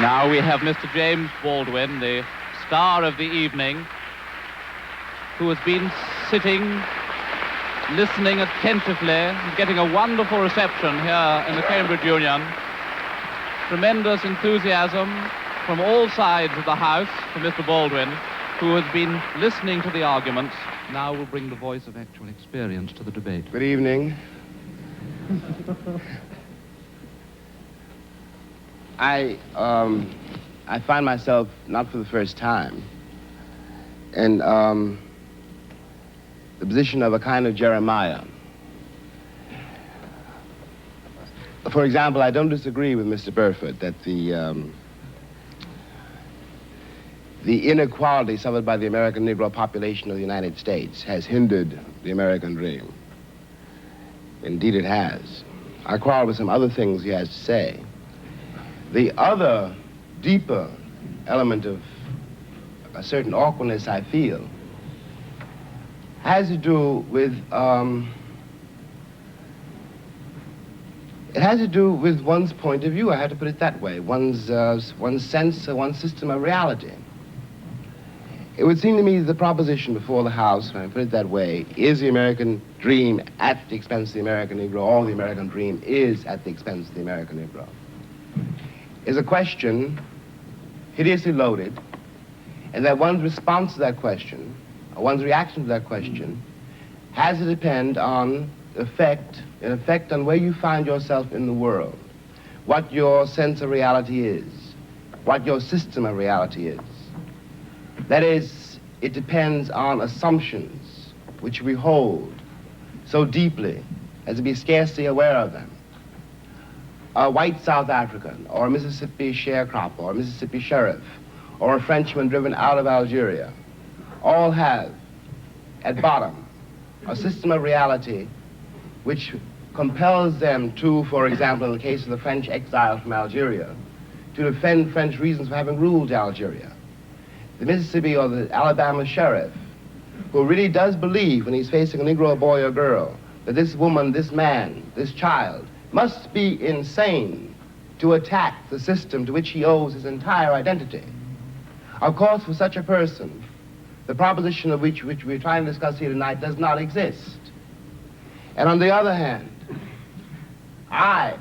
Now we have Mr. James Baldwin, the star of the evening, who has been sitting, listening attentively, and getting a wonderful reception here in the Cambridge Union. Tremendous enthusiasm from all sides of the House for Mr. Baldwin, who has been listening to the arguments. Now we'll bring the voice of actual experience to the debate. Good evening. I find myself, not for the first time, in the position of a kind of Jeremiah. For example, I don't disagree with Mr. Burford that the inequality suffered by the American Negro population of the United States has hindered the American dream. Indeed, it has. I quarrel with some other things he has to say. The other, deeper element of a certain awkwardness I feel has to do with, it has to do with one's point of view, I have to put it that way, one's sense, one's system of reality. It would seem to me that the proposition before the House, when I put it that way, is the American dream at the expense of the American Negro, or the American dream is at the expense of the American Negro, is a question hideously loaded, and that one's response to that question, or one's reaction to that question, has to depend on an effect on where you find yourself in the world, what your sense of reality is, what your system of reality is. That is, it depends on assumptions which we hold so deeply as to be scarcely aware of them. A white South African, or a Mississippi sharecropper, or a Mississippi sheriff, or a Frenchman driven out of Algeria, all have, at bottom, a system of reality which compels them to, for example, in the case of the French exile from Algeria, to defend French reasons for having ruled Algeria. The Mississippi or the Alabama sheriff, who really does believe when he's facing a Negro boy or girl that this woman, this man, this child must be insane to attack the system to which he owes his entire identity. Of course, for such a person, the proposition of which we're trying to discuss here tonight does not exist. And on the other hand, I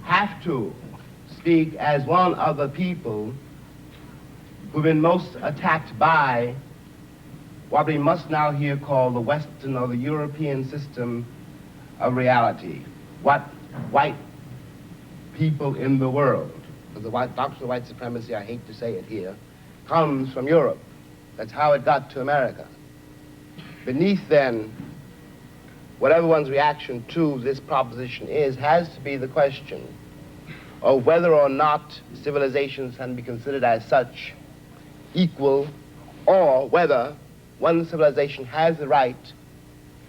have to speak as one of the people who've been most attacked by what we must now here call the Western or the European system of reality. What white people in the world, because the doctrine of white supremacy, I hate to say it here, comes from Europe. That's how it got to America. Beneath then, whatever one's reaction to this proposition is, has to be the question of whether or not civilizations can be considered as such equal, or whether one civilization has the right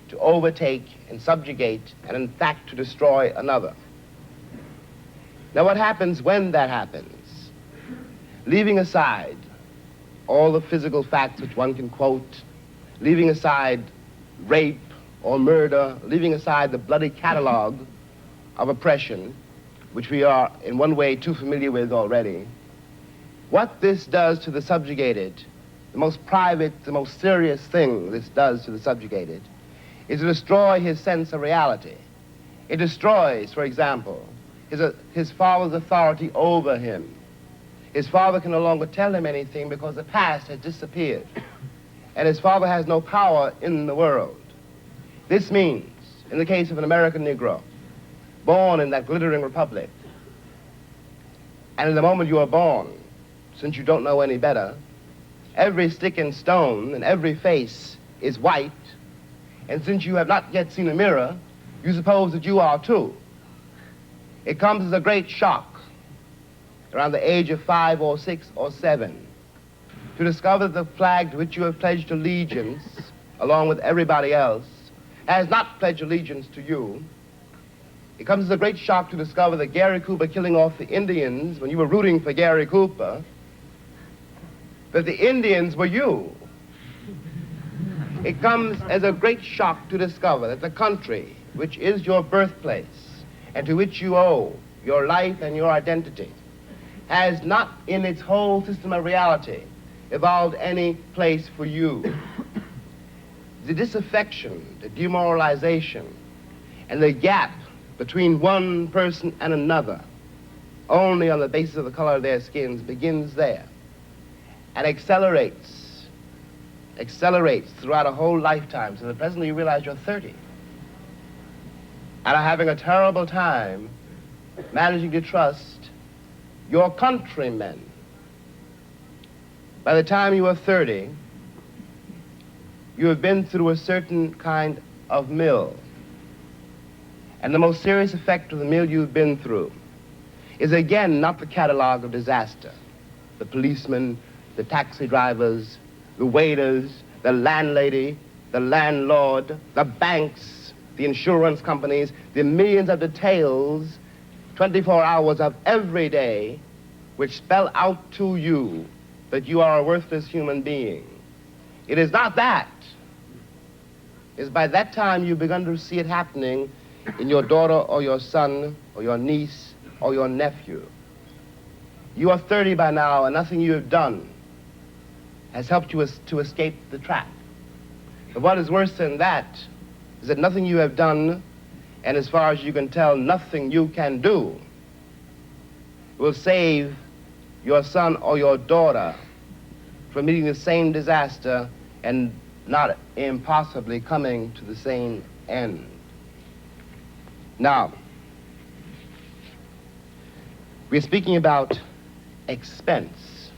to overtake and subjugate and in fact to destroy another. Now what happens when that happens? Leaving aside all the physical facts which one can quote, leaving aside rape or murder, leaving aside the bloody catalog of oppression, which we are in one way too familiar with already, what this does to the subjugated, the most private, the most serious thing this does to the subjugated, is to destroy his sense of reality. It destroys, for example, his father's authority over him. His father can no longer tell him anything because the past has disappeared, and his father has no power in the world. This means, in the case of an American Negro, born in that glittering republic, and in the moment you are born, since you don't know any better, every stick and stone and every face is white, and since you have not yet seen a mirror, you suppose that you are too. It comes as a great shock around the age of 5 or 6 or 7 to discover that the flag to which you have pledged allegiance, along with everybody else, has not pledged allegiance to you. It comes as a great shock to discover that Gary Cooper killing off the Indians when you were rooting for Gary Cooper, that the Indians were you. It comes as a great shock to discover that the country, which is your birthplace, and to which you owe your life, and your identity has not in its whole system of reality evolved any place for you. The disaffection, the demoralization, and the gap between one person and another, only on the basis of the color of their skins, begins there and accelerates throughout a whole lifetime, so that presently you realize you're 30 and are having a terrible time managing to trust your countrymen. By the time you are 30, you have been through a certain kind of mill. And the most serious effect of the mill you've been through is again not the catalog of disaster. The policemen, the taxi drivers, the waiters, the landlady, the landlord, the banks, the insurance companies, the millions of details, 24 hours of every day, which spell out to you that you are a worthless human being. It is not that. It's by that time you've begun to see it happening in your daughter or your son or your niece or your nephew. You are 30 by now, and nothing you have done has helped you to escape the trap. But what is worse than that is that nothing you have done, and as far as you can tell, nothing you can do, will save your son or your daughter from meeting the same disaster and not impossibly coming to the same end. Now, we're speaking about expense.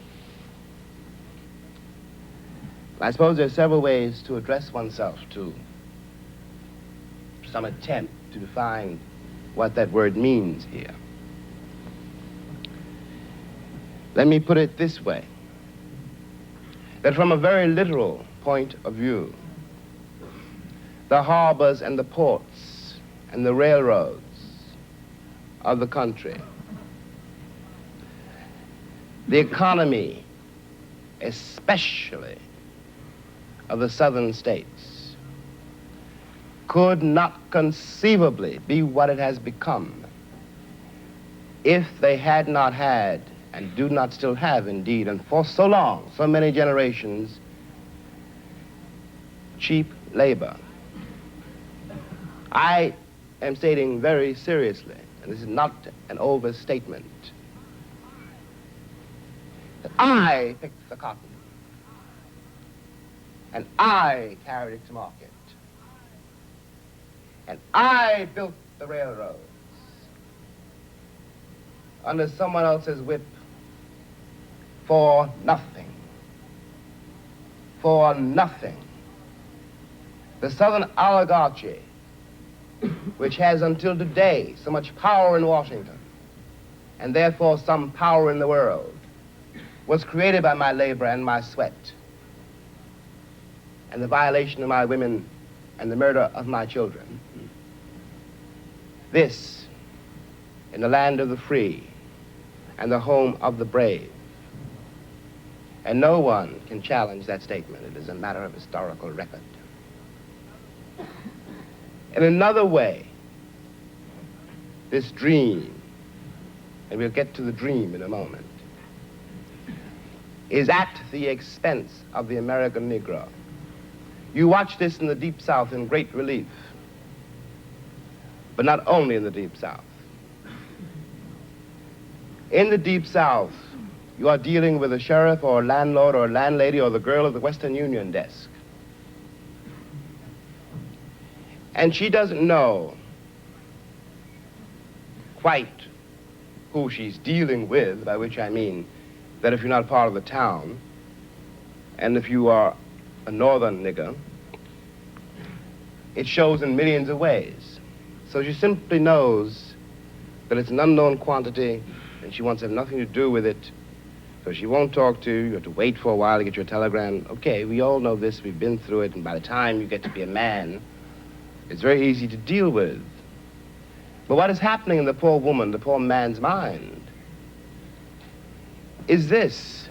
I suppose there are several ways to address oneself to some attempt to define what that word means here. Let me put it this way, that from a very literal point of view, the harbors and the ports and the railroads of the country, the economy, especially of the southern states, could not conceivably be what it has become if they had not had, and do not still have indeed, and for so long, so many generations, cheap labor. I am stating very seriously, and this is not an overstatement, that I picked the cotton, and I carried it to market, and I built the railroads under someone else's whip for nothing. For nothing. The Southern oligarchy, which has until today so much power in Washington, and therefore some power in the world, was created by my labor and my sweat, and the violation of my women and the murder of my children. This, in the land of the free and the home of the brave. And no one can challenge that statement. It is a matter of historical record. In another way, this dream, and we'll get to the dream in a moment, is at the expense of the American Negro. You watch this in the Deep South in great relief, but not only in the Deep South. In the Deep South, you are dealing with a sheriff or a landlord or a landlady or the girl at the Western Union desk. And she doesn't know quite who she's dealing with, by which I mean that if you're not part of the town, and if you are a northern nigger, it shows in millions of ways. So she simply knows that it's an unknown quantity, and she wants to have nothing to do with it. So she won't talk to you. You have to wait for a while to get your telegram. Okay, we all know this. We've been through it. And by the time you get to be a man, it's very easy to deal with. But what is happening in the poor woman, the poor man's mind, is this.